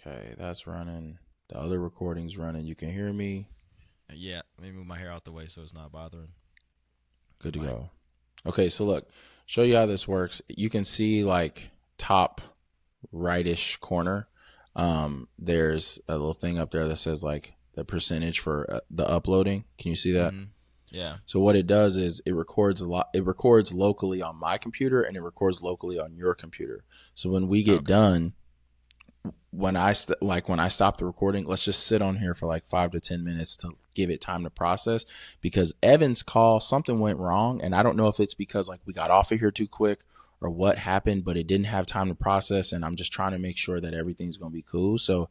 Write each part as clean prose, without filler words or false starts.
Okay, that's running. The other recording's running. You can hear me. Yeah, let me move my hair out the way so it's not bothering the Good to mic. go. Okay, so look, show you how this works. You can see like top rightish corner. There's a little thing up there that says like the percentage for the uploading. Can you see that? Mm-hmm. Yeah. So what it does is it records a lot. It records locally on my computer and it records locally on your computer. So when we get Okay. done, when when I stop the recording, let's just sit on here for like 5 to 10 minutes to give it time to process. Because Evan's call, something went wrong, and I don't know if it's because like we got off of here too quick or what happened, but it didn't have time to process, and I'm just trying to make sure that everything's gonna be cool. So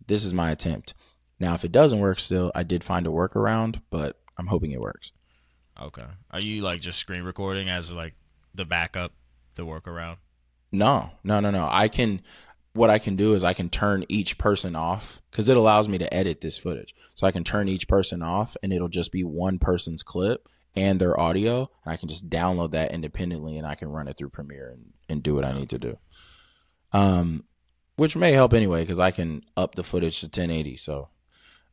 this is my attempt. Now, if it doesn't work, still, I did find a workaround, but I'm hoping it works. Okay. Are you like just screen recording as like the backup, the workaround? No, no, no, no. What I can do is I can turn each person off because it allows me to edit this footage. So I can turn each person off and it'll just be one person's clip and their audio. And I can just download that independently and I can run it through Premiere and do what I need to Okay. do. Um, which may help anyway because I can up the footage to 1080. So,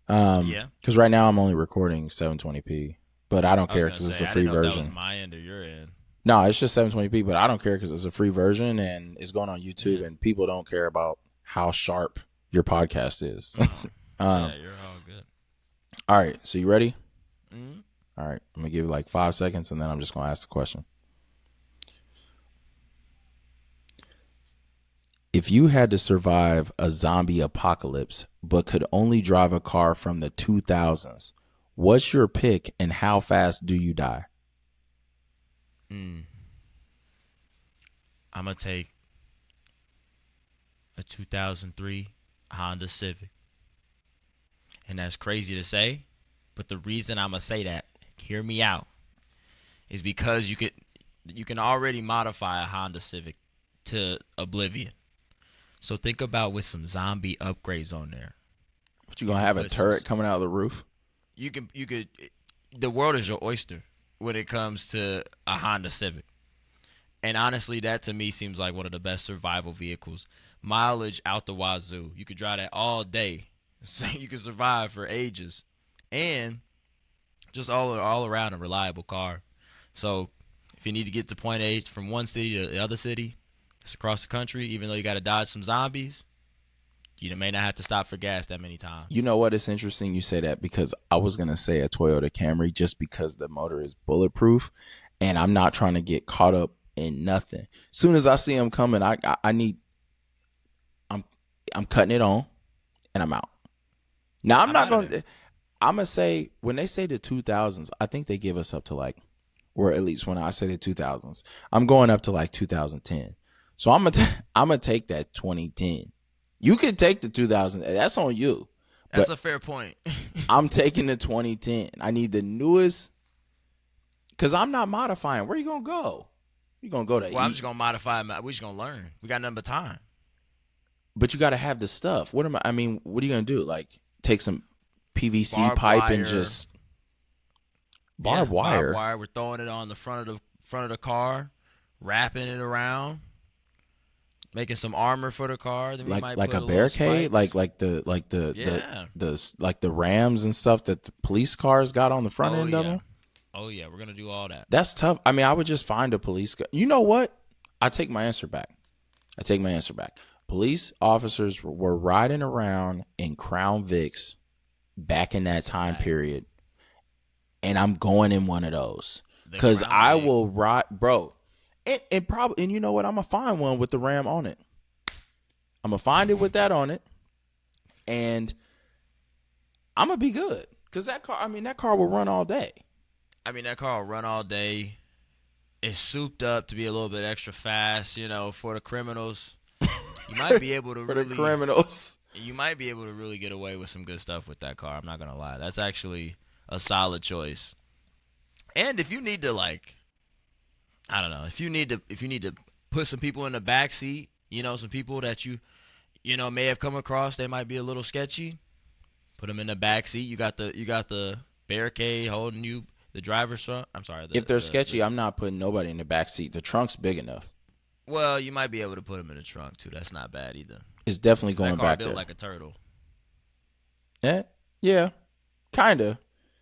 Yeah. because right now I'm only recording 720p, but I don't I was care gonna because it's say a I free didn't know if that was version. my end or your end. No, it's just 720p, but I don't care because it's a free version and it's going on YouTube, Yeah. and people don't care about how sharp your podcast is. Oh. um, Yeah, you're all good. all right, so you ready? Mm-hmm. All right, I'm gonna give you like 5 seconds, and then I'm just gonna ask the question. If you had to survive a zombie apocalypse but could only drive a car from the 2000s, what's your pick, and how fast do you die? Mm. I'm gonna take a 2003 Honda Civic, and that's crazy to say, but the reason I'm gonna say that, hear me out, is because you can already modify a Honda Civic to oblivion. So think about with some zombie upgrades on there. But you You gonna can have a put some. turret coming out of the roof? You could. The world is your oyster when it comes to a Honda Civic. And honestly, that to me seems like one of the best survival vehicles. Mileage out the wazoo. You could drive that all day, so you can survive for ages, and just all around a reliable car. So if you need to get to point A from one city to the other city, it's across the country. Even though you got to dodge some zombies, you may not have to stop for gas that many You times. know what? It's interesting you say that because I was gonna say a Toyota Camry just because the motor is bulletproof, and I'm not trying to get caught up in nothing. As soon as I see them coming, I need I'm I'm cutting it on and I'm out. Now I'm I'm not out of gonna. there. I'm gonna say when they say the 2000s, I think they give us up to like, or at least when I say the 2000s, I'm going up to like 2010. So I'm gonna take that 2010. You can take the 2000. That's on you. That's But a fair point. I'm taking the 2010. I need the newest because I'm not modifying. Where you gonna go? You gonna go to Well, I'm just eat, gonna modify. We just gonna learn. We got nothing but time. but you got to have the stuff. What am I? I mean, what are you gonna do? Like take some PVC Barbed pipe and wire. just Yeah, barbed barbed wire, wire. We're throwing it on the front of the car, wrapping it around, making some armor for the car. Then we might like a put a little barricade, spikes. the Yeah. like the Rams and stuff that the police cars got on the front Oh end of yeah. them. Oh yeah. We're gonna do all that. That's tough. I mean, I would just find a police. You know what? I take my answer back. I take my answer back. Police officers were riding around in Crown Vics back in that That's a time fact. period, and I'm going in one of those The because Crown I Vic. will ride, bro. And probably, and you know what? I'm gonna find one with the Ram on it. I'm gonna find it with that on it, and I'm gonna be good because that car. I mean, that car will run all day I mean, that car will run all day. It's souped up to be a little bit extra fast, for the criminals. You might be able to for the really, criminals. you might be able to really get away with some good stuff with that car. I'm not gonna lie. That's actually a solid choice. And if you need to like, I don't know, if you need to put some people in the back seat, some people that you may have come across, they might be a little sketchy. Put them in the back seat. You got the barricade holding you, the driver's front. I'm sorry, If they're sketchy, I'm not putting nobody in the back seat. The trunk's big enough. Well, you might be able to put them in the trunk too. That's not bad either. It's definitely 'Cause that going car back built there. like a turtle. Yeah, yeah, kind of.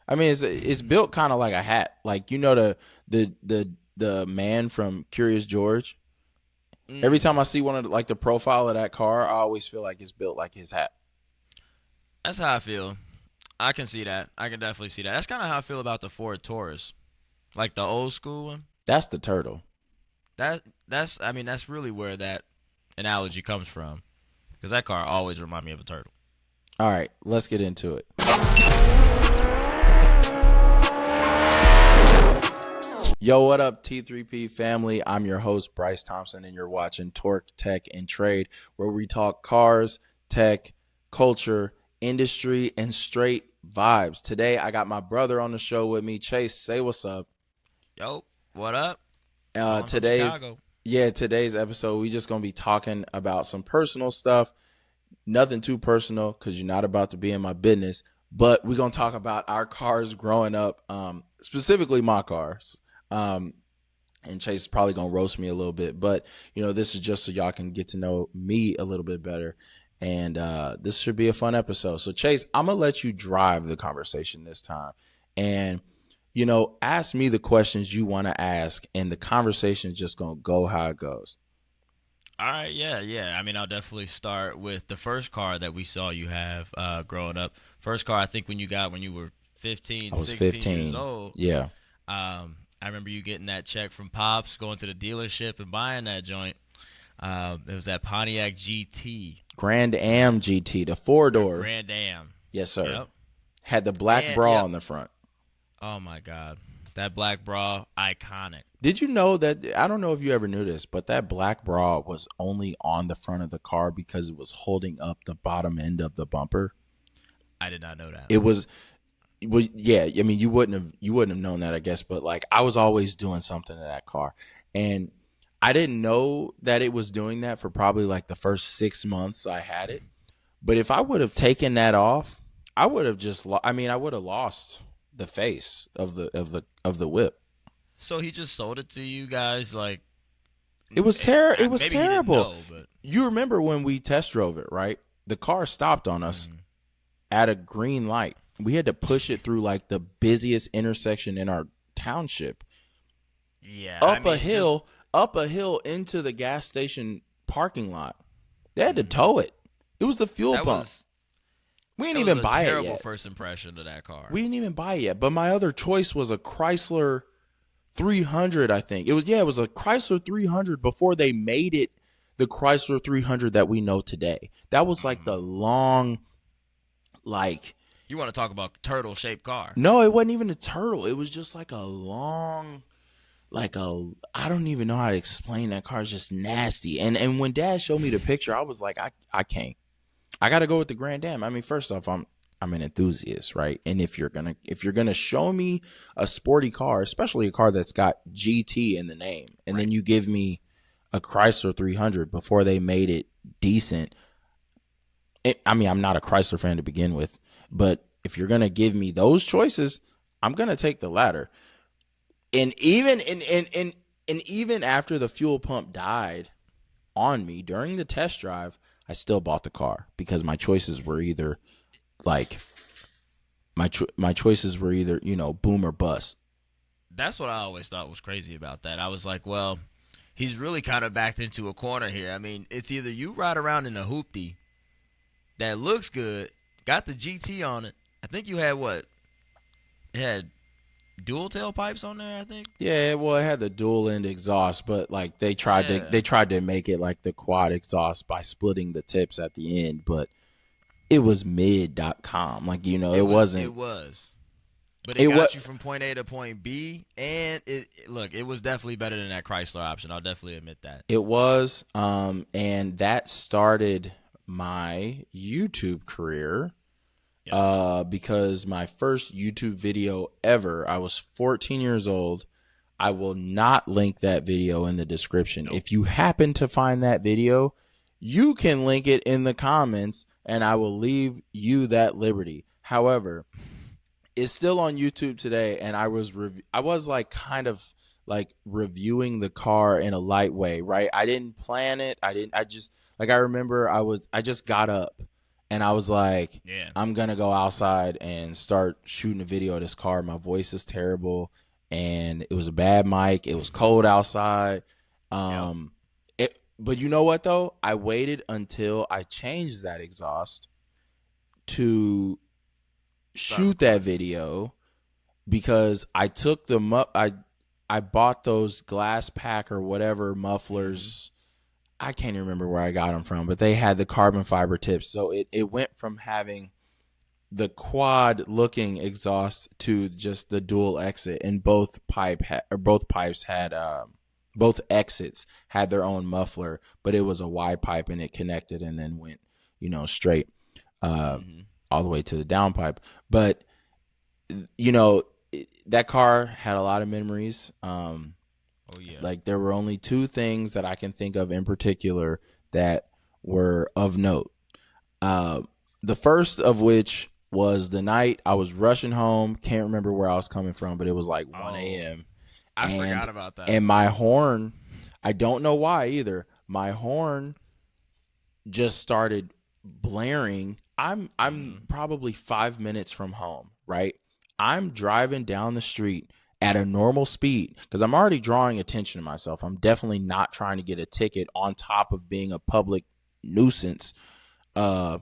I mean, it's built kind of like a hat. Like, the man from Curious George. Every Mm, time I see one of like the profile of that car, I always feel like it's built like his hat. that's how I feel. I can see that. I can definitely see that. That's kind of how I feel about the Ford Taurus, like the old school one. That's the turtle. That's I mean that's really where that analogy comes from, because that car always remind me of a turtle. All right, let's get into it. Yo, what up, T3P family? I'm your host, Bryce Thompson, and you're watching Torque, Tech, and Trade, where we talk cars, tech, culture, industry, and straight vibes. Today, I got my brother on the show with me. Chase, say what's up. Yo, what up? Uh, Calling from today's, Chicago. today's episode, we just going to be talking about some personal stuff. Nothing too personal because you're not about to be in my business, but we're going to talk about our cars growing up, specifically my cars. Um, and Chase is probably going to roast me a little bit, but this is just so y'all can get to know me a little bit better. And this should be a fun episode. So Chase, I'm going to let you drive the conversation this time. And, ask me the questions you want to ask, and the conversation is just going to go how it goes. All right, yeah. I mean, I'll definitely start with the first car that we saw you have growing up. First car, I think when you were 15, I was 16 years 15. old. Yeah. I remember you getting that check from Pops, going to the dealership and buying that joint. It was that Pontiac GT, Grand right? Am GT, the four Or door. Grand Am. Yes, sir. Yep. Had the black And bra yep. on the front. Oh my God, that black bra, iconic. Did you know that? I don't know if you ever knew this, but that black bra was only on the front of the car because it was holding up the bottom end of the bumper. I did not know that. It was, yeah. I mean, you wouldn't have known that, I guess. But like, I was always doing something to that car, and I didn't know that it was doing that for probably like the first 6 months I had it. But if I would have taken that off, I would have I would have lost the face of the whip. So he just sold it to you guys like It was It was maybe he didn't terrible. know, but You remember when we test drove it, right? The car stopped on us mhm. at a green light. We had to push it through like the busiest intersection in our township, Yeah, I up a mean, just hill, into the gas station parking lot. They had to mhm. tow it. It was the fuel that pump. was We didn't that was even a buy it terrible yet. first impression of that car. We didn't even buy it yet. But my other choice was a Chrysler 300, I think. It was a Chrysler 300 before they made it the Chrysler 300 that we know today. That was like Mhm. the long, like, You want to talk about turtle shaped car? no, it wasn't even a turtle. It was just like a long, I don't even know how to explain that car. It's just nasty. And when Dad showed me the picture, I was like, I can't. I got to go with the Grand Am. I mean, first off, I'm an enthusiast, right? And if you're gonna show me a sporty car, especially a car that's got GT in the name, and Right. then you give me a Chrysler 300 before they made it decent. I mean, I'm not a Chrysler fan to begin with, but if you're gonna give me those choices, I'm gonna take the latter. And even after the fuel pump died on me during the test drive, I still bought the car because my choices were either like my choices were either boom or bust. That's what I always thought was crazy about that. I was like, well, he's really kind of backed into a corner here. I mean, it's either you ride around in a hoopty that looks good, got the GT on it. I think you had what? It had dual tailpipes on there, I think. Yeah, well, it had the dual end exhaust, but like Yeah. they tried to make it like the quad exhaust by splitting the tips at the end, but it was mid.com. Like, it It wasn't was. But it it was got you from point A to point B, and look, it was definitely better than that Chrysler option. I'll definitely admit that. it was and that started my YouTube career. Yep. Because my first YouTube video ever, I was 14 years old. I will not link that video in the description. Nope. If you happen to find that video, you can link it in the comments and I will leave you that liberty. However, it's still on YouTube today, and I was like kind of like reviewing the car in a light way, right? I didn't plan it. I just like I remember I just got up and I was like, Yeah. I'm gonna go outside and start shooting a video of this car. My voice is terrible and it was a bad mic. It was cold outside. Yep. Um but you know what though? I waited until I changed that exhaust to Start shoot that recording. video because I bought those glass pack or whatever Mm-hmm. mufflers. I can't even remember where I got them from, but they had the carbon fiber tips. So it went from having the quad looking exhaust to just the dual exit, and both pipes had both exits had their own muffler, but it was a Y pipe and it connected and then went, straight uh, Mm-hmm. all the way to the downpipe. But you know, that car had a lot of memories. Oh yeah. Like there were only two things that I can think of in particular that were of note. Uh, the first of which was the night I was rushing home. Can't remember where I was coming from, but it was like 1 Oh, a.m. I and forgot about that. and my horn, I don't know why either. My horn just started blaring. I'm Mm-hmm. probably 5 minutes from home, right? I'm driving down the street at a normal speed because I'm already drawing attention to myself. I'm definitely not trying to get a ticket on top of being a public nuisance uh,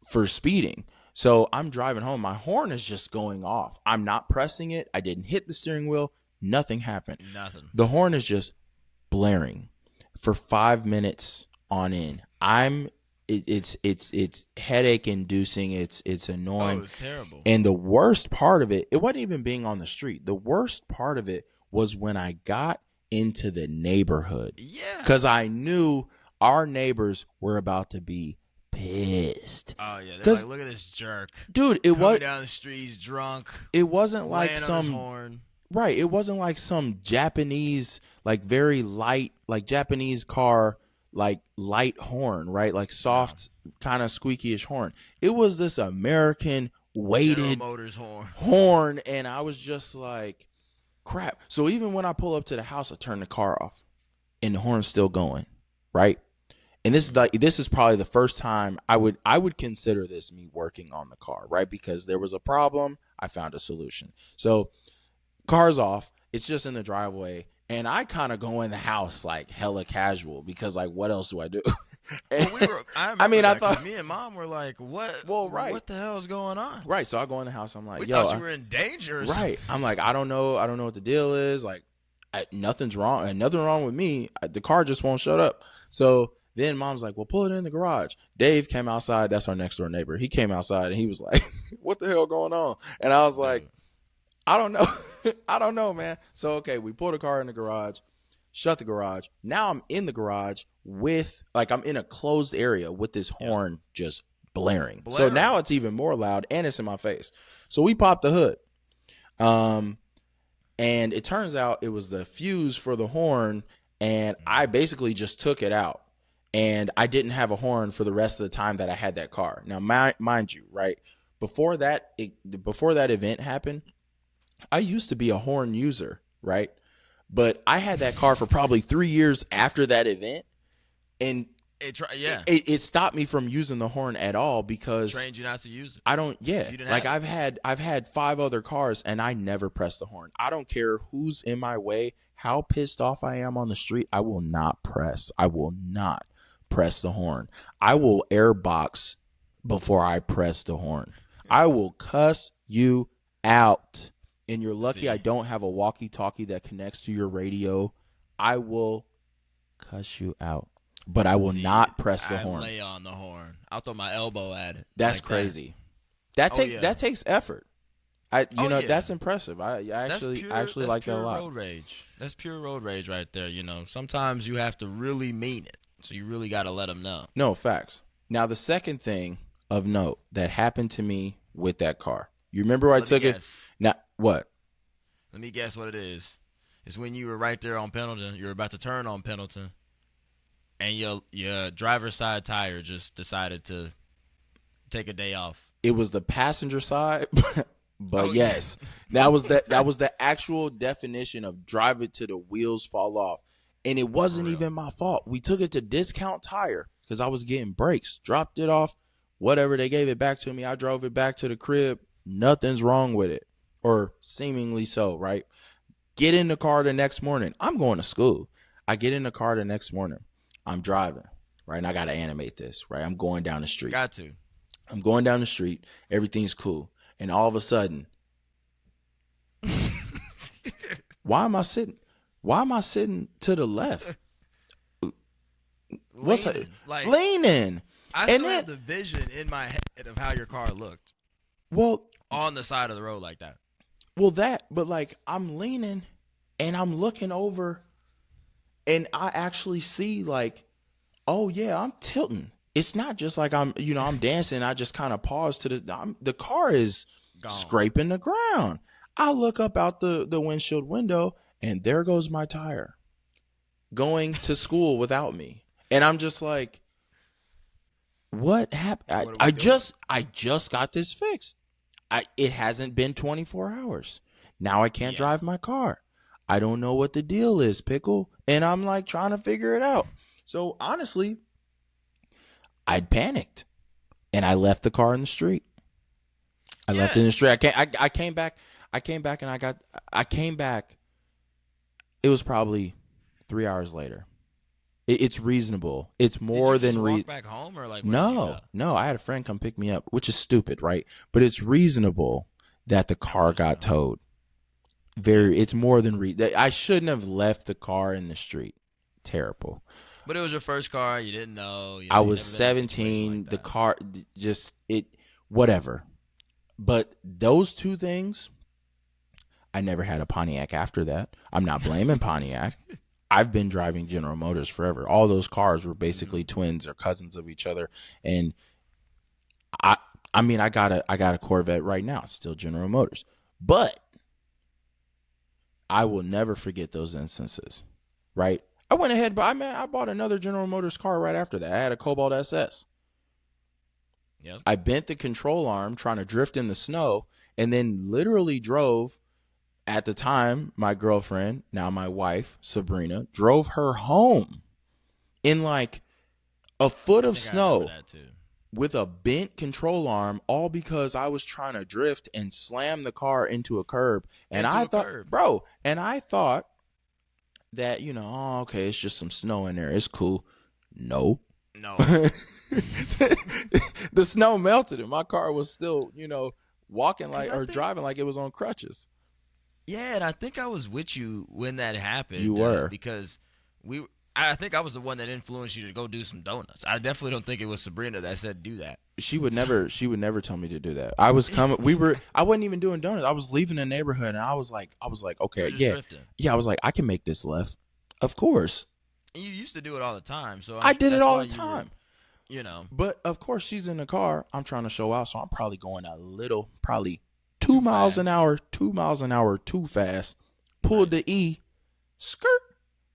for speeding. So I'm driving home. My horn is just going off. I'm not pressing it. I didn't hit the steering wheel. Nothing happened. Nothing. The horn is just blaring for 5 minutes on end. It's headache inducing. It's Oh, annoying. it's terrible. And the worst part of it, it wasn't even being on the street. The worst part of it was when I got into the neighborhood Yeah. because I knew our neighbors were about to be pissed. Oh yeah. They're like, Because, look at this jerk dude, coming down the streets drunk, it wasn't like laying on his some horn. right. It wasn't like some Japanese, like very light, like Japanese car, like light horn, right? Like No. soft, kind of squeaky-ish horn. It was this American General weighted Motors horn. horn, and I was just like, crap. So even when I pull up to the house, I turn the car off, and the horn's still going, right? And this is probably the first time I would consider this me working on the car, right? Because there was a problem, I found a solution. So car's off. It's just in the driveway. And I kind of go in the house like hella casual because like what else do I do? Well, we were. I I remember mean, I that thought because me and mom were like, "What? well, right. What the hell is going on?" Right. So I go in the house. I'm We like, yo, thought you were in danger or right. something. I'm like, I don't know. I don't know what the deal is. Like, nothing's wrong. And nothing wrong with me. The car just won't shut up. So then mom's like, well, pull it in the garage. Dave came outside. That's our next door neighbor. He came outside and he was like, what the hell going on? And I was like, Dude. I don't know. I don't know, man. So, okay, we pull the car in the garage, shut the garage. Now I'm in the garage with, like, I'm in a closed area with this Yep. horn just blaring. So Blaring. now it's even more loud and it's in my face. So we popped the hood. Um, and it turns out it was the fuse for the horn. And I basically just took it out. And I didn't have a horn for the rest of the time that I had that car. Now, mind you, right? Before that event happened, I used to be a horn user, right? But I had that car for probably 3 years after that event, and Yeah. it stopped me from using the horn at all because Trained you not to use it. I don't. Yeah, You didn't like have it. I've had 5 other cars, and I never press the horn. I don't care who's in my way, how pissed off I am on the street. I will not press. I will not press the horn. I will airbox before I press the horn. I will cuss you out. And you're lucky I See. don't have a walkie-talkie that connects to your radio. I will cuss you out, but I will See, not press the I horn. lay on the horn. I'll throw my elbow at it. That's Like that. crazy. That Oh takes yeah. that takes effort. Oh yeah. That's impressive. I actually That's like that a pure lot. road rage. That's pure road rage right there. Sometimes you have to really mean it. So you really got to let them know. No facts. Now the second thing of note that happened to me with that car. You remember I Let me took it? guess. Now what? Let me guess what it is. It's when you were right there on Pendleton. You're about to turn on Pendleton, and your driver's side tire just decided to take a day off. It was the passenger side, But Oh yeah. yes, that was the actual definition of drive it till the wheels fall off. And it For wasn't real. even my fault. We took it to Discount Tire because I was getting brakes. Dropped it off, whatever, they gave it back to me. I drove it back to the crib. Nothing's wrong with it. Or seemingly so, right? Get in the car the next morning. I'm going to school. I get in the car the next morning. I'm driving, right? And I got to animate this, right? I'm going down the street. Got to. I'm going down the street. Everything's cool. And all of a sudden, why am I sitting? Why am I sitting to the left? What's that? Leaning. Like Leaning. I And still then, have the vision in my head of how your car looked well, on the side of the road like that. but like I'm leaning and I'm looking over and I actually see like, oh yeah, I'm tilting. It's not just like I'm dancing. I just kind of pause to the car is Gone. scraping the ground. I look up out the windshield window and there goes my tire going to school without me. And I'm just like, what happened? What are we doing? I just got this fixed. It hasn't been 24 hours. Now I can't Yeah. drive my car. I don't know what the deal is, Pickle. And I'm like trying to figure it out. So honestly, I'd panicked and I left the car in the street. I left it in the street. I came back and I came back. It was probably 3 hours later. It's reasonable. It's more Did you than just walk back home or like where did you go? No. I had a friend come pick me up, which is stupid, right? But it's reasonable that the car got towed. It's more than I shouldn't have left the car in the street. Terrible. But it was your first car. You didn't know. I you was never been in a situation 17. like The that. car whatever. But those two things, I never had a Pontiac after that. I'm not blaming Pontiac. I've been driving General Motors forever. All those cars were basically twins or cousins of each other. And I mean, I got a Corvette right now. It's still General Motors. But I will never forget those instances, right? I went ahead, but I bought another General Motors car right after that. I had a Cobalt SS. Yep. I bent the control arm trying to drift in the snow and then literally drove, at the time, my girlfriend, now my wife, Sabrina, drove her home in like a foot of I think I remember snow that too. with a bent control arm, all because I was trying to drift and slam the car into a curb. And Into I a thought, curb. bro, and I thought that, oh, okay, it's just some snow in there. It's cool. No. No. The snow melted and my car was still, walking like 'Cause I or think- driving like it was on crutches. Yeah, and I think I was with you when that happened. You were. Because I think I was the one that influenced you to go do some donuts. I definitely don't think it was Sabrina that said do that. She would never tell me to do that. I was coming. I wasn't even doing donuts. I was leaving the neighborhood and I was like, okay, You were just yeah. drifting. Yeah, I was like, I can make this left. Of course. And you used to do it all the time, so I did it that's all why the you were, time. But of course she's in the car. I'm trying to show out, so I'm probably going probably 2 miles an hour, 2 miles an hour too fast. Pulled the E, skirt,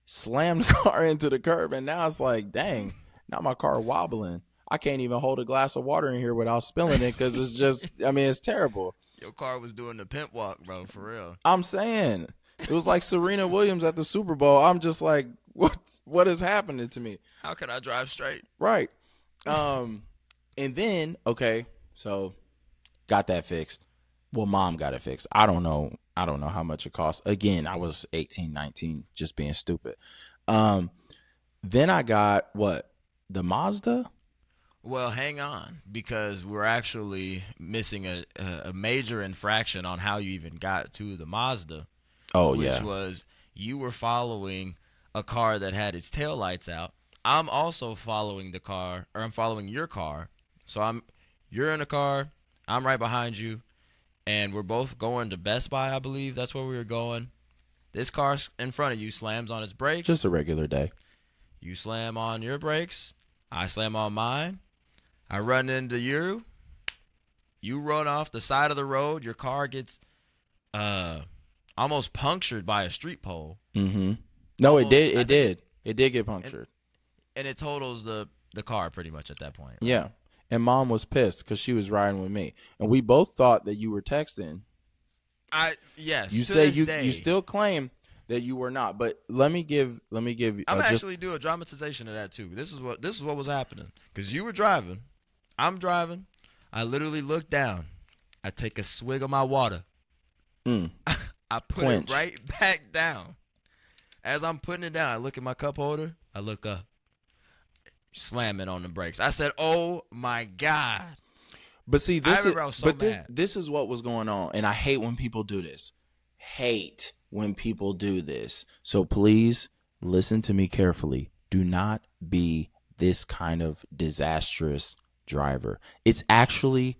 slammed the car into the curb, and now it's like, dang, now my car wobbling. I can't even hold a glass of water in here without spilling it because it's just, it's terrible. Your car was doing the pimp walk, bro, for real. I'm saying, it was like Serena Williams at the Super Bowl. I'm just like, what is happening to me? How can I drive straight? Right. And then, okay, so got that fixed. Well, mom got it fixed. I don't know how much it cost. Again, I was 18, 19, just being stupid. Then I got the Mazda? Well, hang on, because we're actually missing a major infraction on how you even got to the Mazda. Oh, which yeah. was you were following a car that had its taillights out. I'm also following the car, or I'm following your car. So you're in a car, I'm right behind you, and we're both going to Best Buy, I believe. That's where we were going. This car in front of you slams on its brakes. Just a regular day. You slam on your brakes. I slam on mine. I run into you. You run off the side of the road. Your car gets almost punctured by a street pole. Mm-hmm. No, it Almost, did. I It think did. It did get punctured. And it totals the car pretty much at that point. Yeah. And mom was pissed because she was riding with me. And we both thought that you were texting Yes, You to say this you day. still claim that you were not, but let me give I'm just actually do a dramatization of that too. This is what was happening. Cause you were driving, I'm driving. I literally look down. I take a swig of my water. mm, I put it quench. right back down. As I'm putting it down, I look at my cup holder. I look up, slamming on the brakes. I said, "Oh my god!" But see, I this is remember I was so but this mad. this is what was going on, and I hate when people do this. Hate when people do this. So please listen to me carefully. Do not be this kind of disastrous driver. It's actually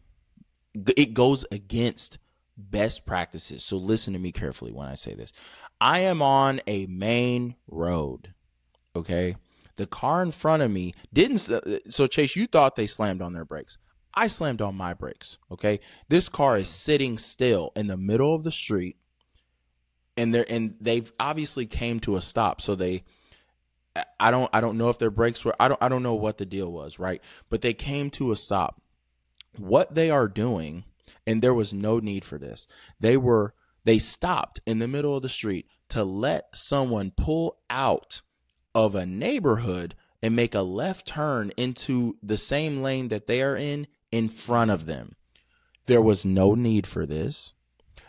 it goes against best practices. So listen to me carefully when I say this. I am on a main road, okay? The car in front of me didn't. So Chase, you thought they slammed on their brakes. I slammed on my brakes, okay? This car is Mm. sitting still in the middle of the street, and they've obviously came to a stop. So I don't know if their brakes were I don't know what the deal was, right? But they came to a stop. What they are doing, and there was no need for this. They stopped in the middle of the street to let someone pull out of a neighborhood and make a left turn into the same lane that they are in front Mm-hmm. of them. There was no need for this.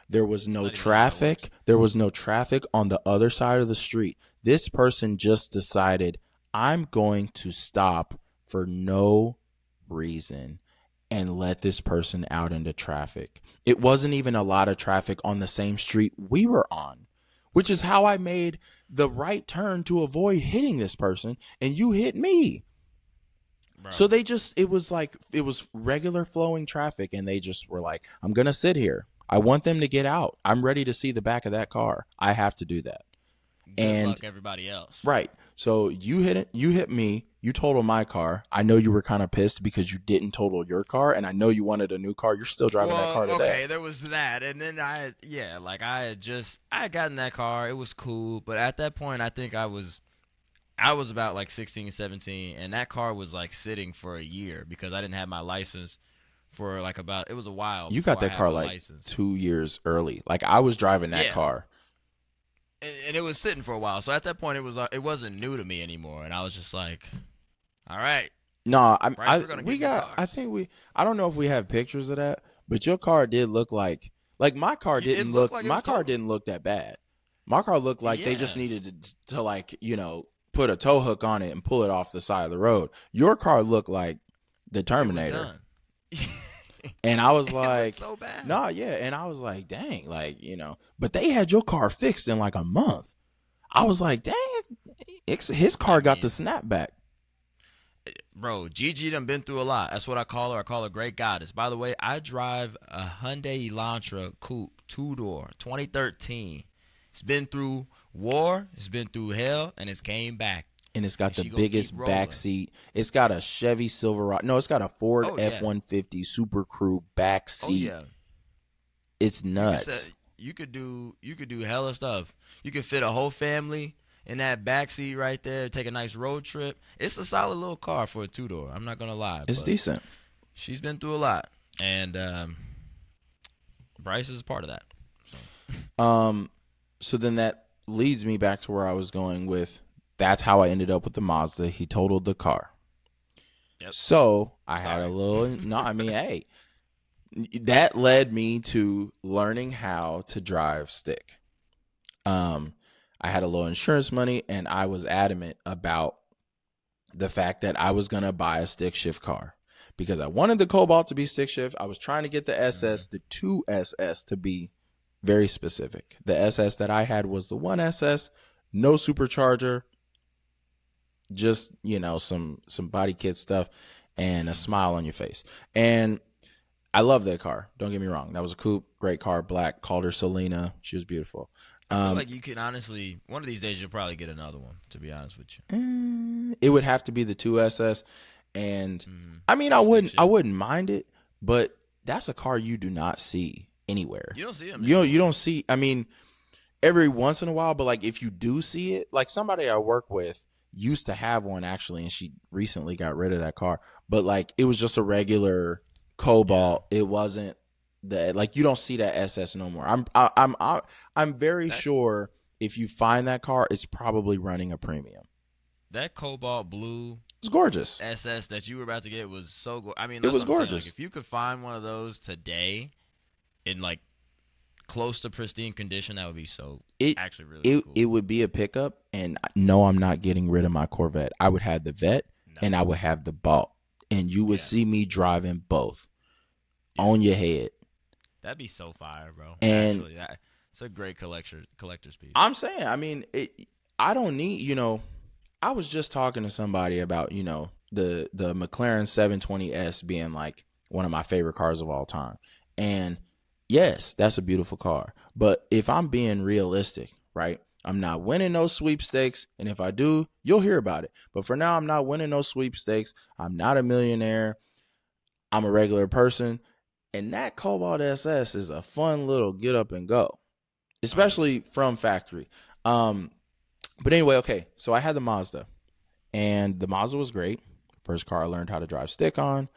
There was It's no not even how it works. traffic. There was no traffic on the other side of the street. This person just decided, I'm going to stop for no reason and let this person out into traffic. It wasn't even a lot of traffic on the same street we were on, which is how I made the right turn to avoid hitting this person, and you hit me. Bro. So it was regular flowing traffic, and they just were like, I'm going to sit here. I want them to get out. I'm ready to see the back of that car. I have to do that. Good And luck, everybody else. right. So you hit me, you totaled my car. I know you were kind of pissed because you didn't total your car, and I know you wanted a new car. You're still driving that Well, car today. okay, there was that, and then like I had gotten that car. It was cool, but at that point, I think I was about like 16, 17, and that car was like sitting for a year because I didn't have my license for like about. It was a while You got before I that had car my like license. 2 years early. Like I was driving that Yeah, car. and it was sitting for a while. So at that point, it wasn't new to me anymore, and I was just like, all right, No, Bryce, we're gonna we get new got. I cars. think I don't know if we have pictures of that, but your car did look like my car It didn't looked look. like it My was car total. didn't look that bad. My car looked like they just Yeah, needed to like put a tow hook on it and pull it off the side of the road. Your car looked like the it was Terminator. done. And I was It looked like, so bad. nah, yeah. And I was like, dang, but they had your car fixed in like a month. I was like, dang, his I car got the mean, snapback. bro, Gigi done been through a lot. That's what I call her. I call her Great Goddess. By the way, I drive a Hyundai Elantra Coupe 2-door 2013. It's been through war, it's been through hell, and it's came back. And it's got And the she gonna keep biggest back rolling. seat. It's got a Chevy Silverado. No, it's got a Ford Oh yeah. F-150 Super Crew back Oh seat. yeah. It's You could nuts. say you could do hella stuff. You could fit a whole family in that back seat right there, take a nice road trip. It's a solid little car for a 2-door. I'm not gonna lie, It's but decent. she's been through a lot. And Bryce is part of that. So Um, so then that leads me back to where I was going with. That's how I ended up with the Mazda. He totaled the car. yep. So I had a Sorry. little. No, I mean, hey, that led me to learning how to drive stick. Um, I had a little insurance money, and I was adamant about the fact that I was gonna buy a stick shift car because I wanted the Cobalt to be stick shift. I was trying to get the Mhm. SS, the 2SS, to be very specific. The SS that I had was the 1SS, no supercharger, just some body kit stuff and a Mhm. smile on your face. And I love that car. Don't get me wrong. That was a coupe, great car, black. Called her Selena. She was beautiful. I feel like you can honestly one of these days you'll probably get another one. To be honest with you. It would have to be the 2SS, and Mhm. I mean, I Stick wouldn't, I shift. wouldn't mind it, but that's a car you do not see anywhere. You don't see them You anymore. don't see. I mean, every once in a while, but like if you do see it, like somebody I work with used to have one actually, and she recently got rid of that car. But like it was just a regular Yeah. Cobalt. It wasn't. the like you don't see that SS no more. I'm very That sure if you find that car, it's probably running a premium. that cobalt blue It's gorgeous. SS that you were about to get was so good. I mean, It that's was what I'm saying. Like, gorgeous. if you could find one of those today in like close to pristine condition, that would be so It actually really it cool. would be a pickup, and no, I'm not getting rid of my Corvette. I would have the Vet, No. and I would have the Bolt, and you would Yeah. see me driving both Yeah. on your head. That'd be so fire, bro. And Actually, it's a great collector's piece. I'm saying, I mean, I don't need, I was just talking to somebody about, the McLaren 720S being like one of my favorite cars of all time. And yes, that's a beautiful car. But if I'm being realistic, right? I'm not winning those sweepstakes. And if I do, you'll hear about it. But for now, I'm not winning those sweepstakes. I'm not a millionaire. I'm a regular person. And that Cobalt SS is a fun little get up and go, Oh yeah. especially from factory. Um, but anyway, okay. So I had the Mazda, and the Mazda was great. First car I learned how to drive stick on.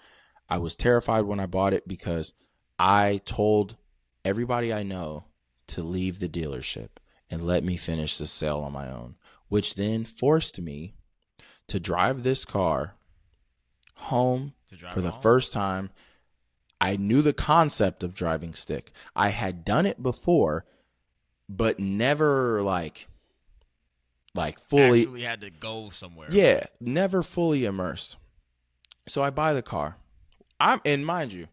I was terrified when I bought it because I told everybody I know to leave the dealership and let me finish the sale on my own, which then forced me to drive this car home To drive for it the home. first time. I knew the concept of driving stick. I had done it before, but never like fully, Actually had to go somewhere. yeah, never fully immersed. So I buy the car. And mind you,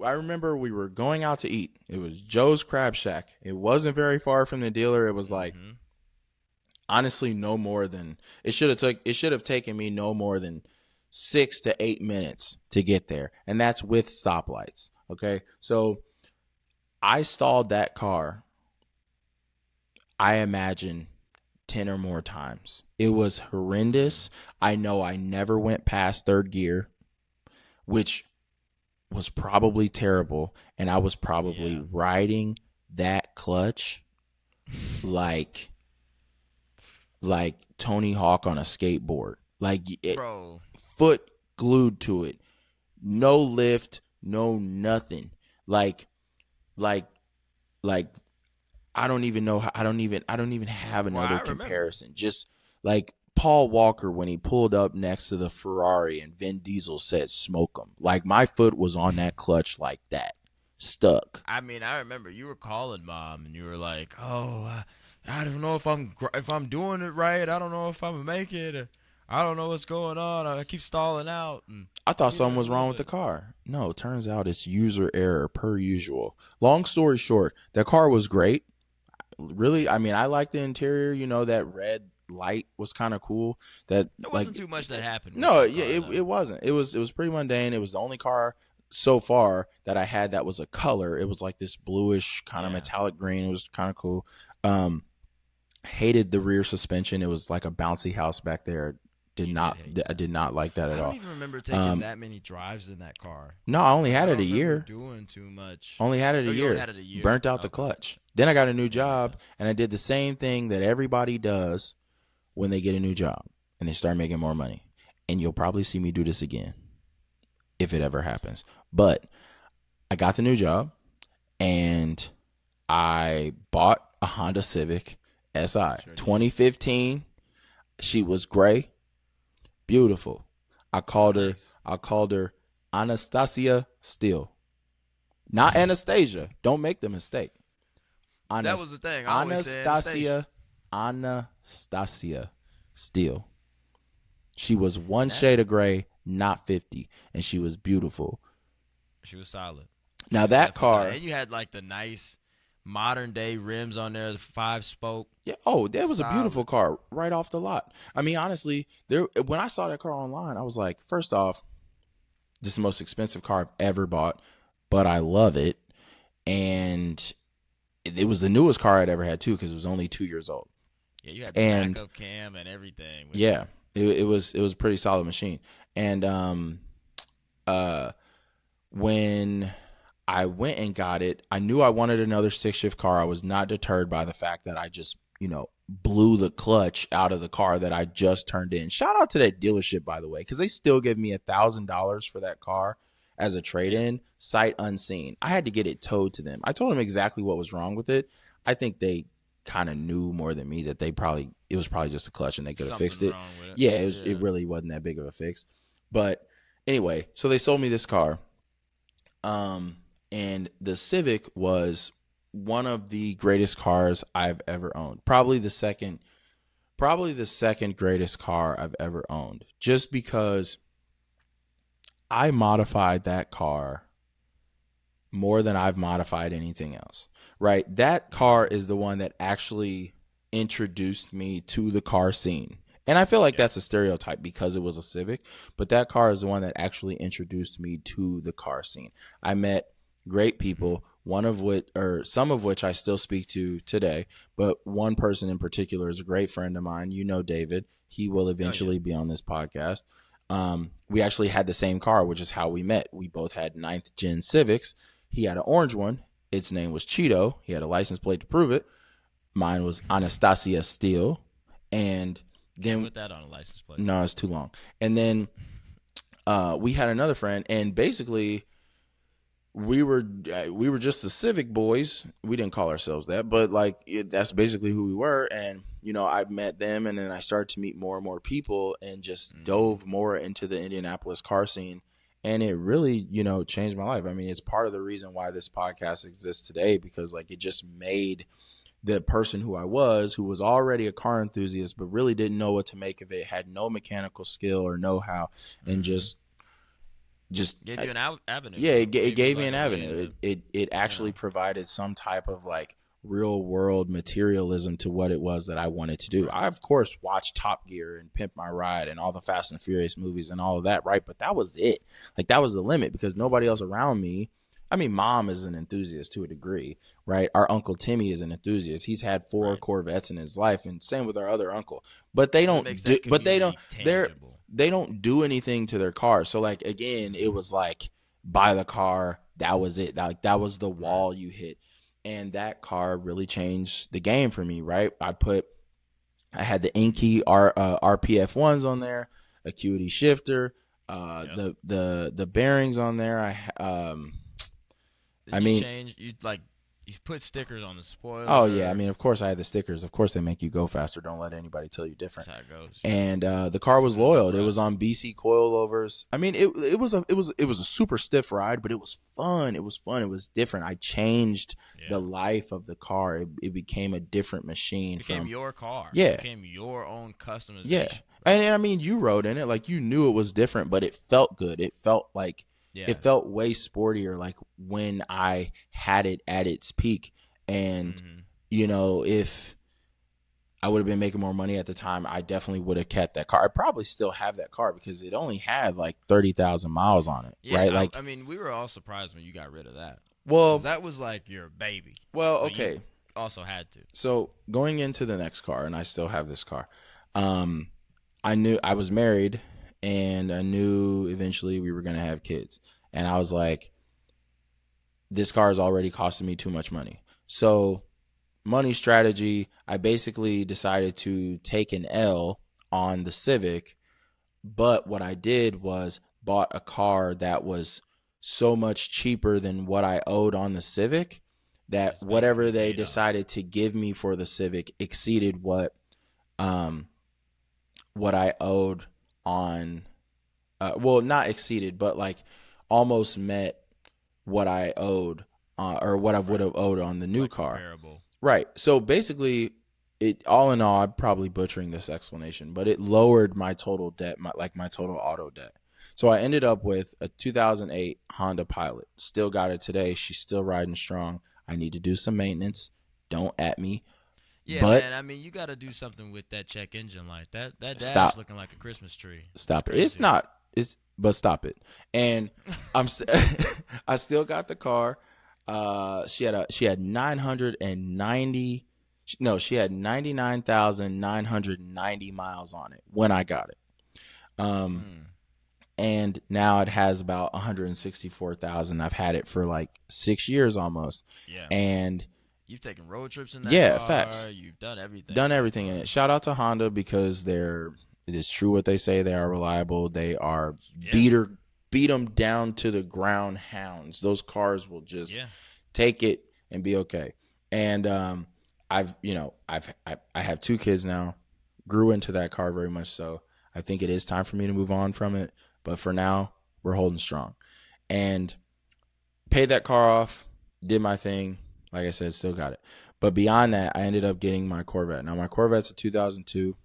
I remember we were going out to eat. It was Joe's Crab Shack. It wasn't very far from the dealer. It was like Mm-hmm. honestly no more than it should have taken me no more than 6 to 8 minutes to get there, and that's with stoplights. Okay, so I stalled that car, I imagine, 10 or more times. It was horrendous. I know I never went past third gear, which was probably terrible, and I was probably Yeah. riding that clutch like Tony Hawk on a skateboard. Like Bro. foot glued to it. No lift, no nothing. Like like like I don't even know how, I don't even have Well, another I remember. comparison. Just like Paul Walker when he pulled up next to the Ferrari and Vin Diesel said smoke him. Like my foot was on that clutch like that. Stuck. I mean, I remember you were calling mom and you were like, "Oh, I don't know if I'm doing it right. I don't know if I'm gonna make it. I don't know what's going on. I keep stalling out." And I I thought need something a was little wrong with the bit. car. No, turns out it's user error per usual. Long story short, the car was great. Really, I mean, I like the interior. That red light was kind of cool. That There wasn't like, too much that happened with no, that yeah, car it though. wasn't. It was pretty mundane. It was the only car so far that I had that was a color. It was like this bluish kind of Yeah, metallic green. It was kind of cool. Um, Hated the rear suspension. It was like a bouncy house back there. you did hate I that. did not like that at I don't all. even remember taking Um, that many drives in that car. no, I only Like, I had it don't a remember year. doing too much. Only had it Oh, a you only year. had it a year. Burnt out the Okay, clutch. Then I got a new that makes job, sense. and I did the same thing that everybody does when they get a new job and they start making more money. And you'll probably see me do this again if it ever happens. But I got the new job and I bought a Honda Civic SI Sure did. 2015. She was gray, beautiful. I called her Nice. I called her Anastasia Steele. Not Anastasia. Don't make the mistake. That Anas- was the thing. I always said Anastasia. Anastasia Steele. She was one And that shade of gray, not 50, and she was beautiful. she was solid. She Now was that definitely solid. car, And you had like the nice modern day rims on there, the 5-spoke, yeah, oh, that was a beautiful solid. car right off the lot. I mean, honestly, there when I saw that car online, I was like, first off, this is the most expensive car I've ever bought, but I love it, and it was the newest car I'd ever had too because it was only 2 years old. Yeah, you had the And backup cam and everything with it. yeah, it was a pretty solid machine. And uh when I went and got it, I knew I wanted another stick shift car. I was not deterred by the fact that I just, blew the clutch out of the car that I just turned in. Shout out to that dealership, by the way, because they still give me $1,000 for that car as a trade-in, sight unseen. I had to get it towed to them. I told them exactly what was wrong with it. I think they kind of knew more than me that it was probably just a clutch and they could have fixed it. Wrong with it. Yeah, it really wasn't that big of a fix. But anyway, so they sold me this car. And the Civic was one of the greatest cars I've ever owned. Probably the second greatest car I've ever owned. Just because I modified that car more than I've modified anything else. Right? That car is the one that actually introduced me to the car scene. And I feel like that's a stereotype because it was a Civic, but that car is the one that actually introduced me to the car scene. I met great people, some of which I still speak to today, but one person in particular is a great friend of mine. You know, David. He will eventually be on this podcast. We actually had the same car, which is how we met. We both had 9th gen Civics. He had an orange one. Its name was Cheeto. He had a license plate to prove it. Mine was Anastasia Steele. And then put that on a license plate. No, it's too long. And then we had another friend, and basically we were just the Civic boys. We didn't call ourselves that, but that's basically who we were. And I met them, and then I started to meet more and more people, and just dove more into the Indianapolis car scene. And it really, changed my life. I mean, it's part of the reason why this podcast exists today, because it just made the person who I was, who was already a car enthusiast, but really didn't know what to make of it, had no mechanical skill or know-how, and just gave you an avenue. Yeah, it gave me an avenue. It actually provided some type of real world materialism to what it was that I wanted to do. I of course watched Top Gear and Pimp My Ride and all the Fast and Furious movies and all of that, right? But that was it. That was the limit, because nobody else around me. I mean, Mom is an enthusiast to a degree, right? Our Uncle Timmy is an enthusiast. He's had 4 Corvettes in his life, and same with our other uncle. But they don't do anything to their car. So again, it was buy the car. That was it. That was the wall you hit. And that car really changed the game for me, right? I had the Inky RPF ones on there, Acuity shifter, the bearings on there. You put stickers on the spoiler. Oh yeah, I mean, of course I had the stickers. Of course they make you go faster. Don't let anybody tell you different. That's how it goes. And the car was loyal. It was on BC coilovers. I mean, it was a super stiff ride, but it was fun. It was fun. It was different. I changed the life of the car. It became a different machine. It became your car. Yeah. It became your own customization. Yeah. And I mean, you rode in it. You knew it was different, but it felt good. It felt it felt way sportier, when I had it at its peak. And, if I would have been making more money at the time, I definitely would have kept that car. I probably still have that car because it only had 30,000 miles on it, right? I mean, we were all surprised when you got rid of that. Well, that was your baby. Well, okay. You also had to. So going into the next car, and I still have this car, I knew I was married, and I knew eventually we were going to have kids. And I was like, this car is already costing me too much money. So money strategy, I basically decided to take an L on the Civic. But what I did was bought a car that was so much cheaper than what I owed on the Civic that whatever they decided to give me for the Civic exceeded what I owed on, not exceeded, but almost met what I owed or what I would have owed on the new car. Comparable. Right. So basically, all in all, I'm probably butchering this explanation, but it lowered my total debt, my total auto debt. So I ended up with a 2008 Honda Pilot. Still got it today. She's still riding strong. I need to do some maintenance. Don't at me. Yeah, man. I mean, you got to do something with that check engine light. That dash looking like a Christmas tree. Stop it. It's not. But stop it. And I still got the car. She had 99,990 miles on it when I got it. And now it has about 164,000. I've had it for 6 years almost. Yeah. And you've taken road trips in that car. Facts. You've done everything. Done everything in it. Shout out to Honda because it is true what they say. They are reliable. They are beater beat them down to the ground hounds. Those cars will just Yeah. take it and be okay. And I have 2 kids now. Grew into that car very much so. I think it is time for me to move on from it. But for now, we're holding strong. And paid that car off, did my thing. Like I said, still got it. But beyond that, I ended up getting my Corvette. Now, my Corvette's a 2002.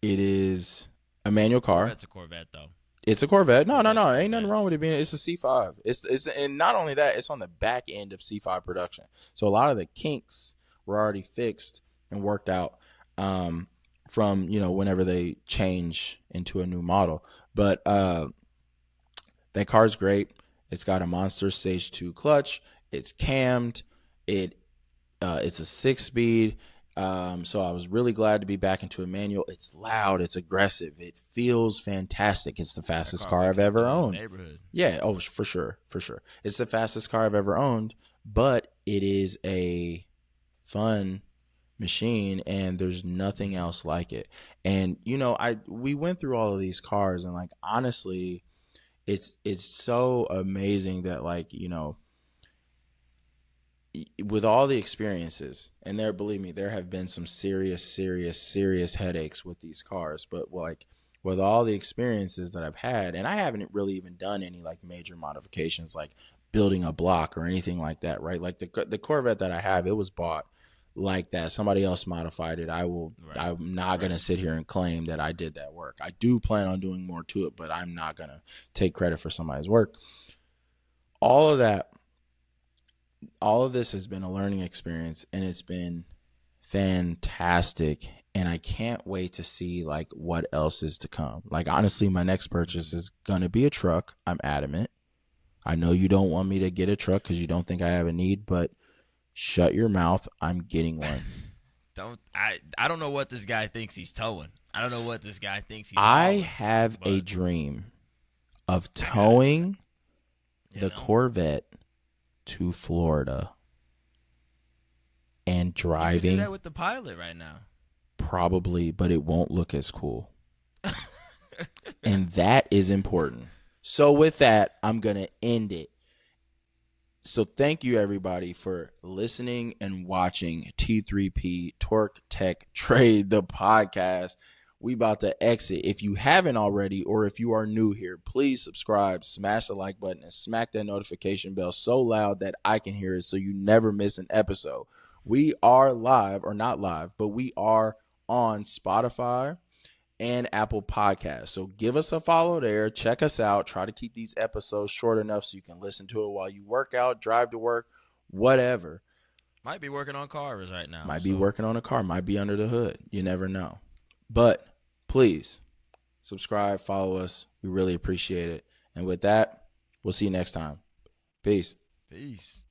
It is a manual car. That's a Corvette, though. It's a Corvette. No, Corvette's a ain't nothing Corvette. wrong with it being. It's a C5. It's and not only that, it's on the back end of C5 production. So a lot of the kinks were already fixed and worked out from whenever they change into a new model. But that car's great. It's got a monster stage 2 clutch. It's cammed. It's a 6-speed. So I was really glad to be back into a manual. It's loud. It's aggressive. It feels fantastic. It's the fastest car I've ever owned. Neighborhood. Yeah. Oh, for sure. For sure. It's the fastest car I've ever owned, but it is a fun machine and there's nothing else like it. And, we went through all of these cars and like, honestly, it's so amazing that like, with all the experiences, and believe me, there have been some serious headaches with these cars, but like with all the experiences that I've had, and I haven't really even done any like major modifications, like building a block or anything like that, right? Like the Corvette that I have, it was bought like that. Somebody else modified it. I'm not going to sit here and claim that I did that work. I do plan on doing more to it, but I'm not going to take credit for somebody's work. All of this has been a learning experience and it's been fantastic. And I can't wait to see like what else is to come. Like, honestly, my next purchase is going to be a truck. I'm adamant. I know you don't want me to get a truck because you don't think I have a need, but shut your mouth. I'm getting one. I don't know what this guy thinks he's towing. I don't know what this guy thinks he's I hauling, have but a dream of towing the Corvette to Florida and You could driving. do that with the Pilot right now. Probably, but it won't look as cool. And that is important. So with that, I'm going to end it. So thank you everybody for listening and watching T3P Torque Tech Trade, the podcast. We about to exit. If you haven't already, or if you are new here, please subscribe, smash the like button, and smack that notification bell so loud that I can hear it so you never miss an episode. We are live, or not live, but we are on Spotify and Apple Podcasts. So give us a follow there. Check us out. Try to keep these episodes short enough so you can listen to it while you work out, drive to work, whatever. Might be working on cars right now. Might be working on a car. Might be under the hood. You never know. But please subscribe, follow us. We really appreciate it. And with that, we'll see you next time. Peace. Peace.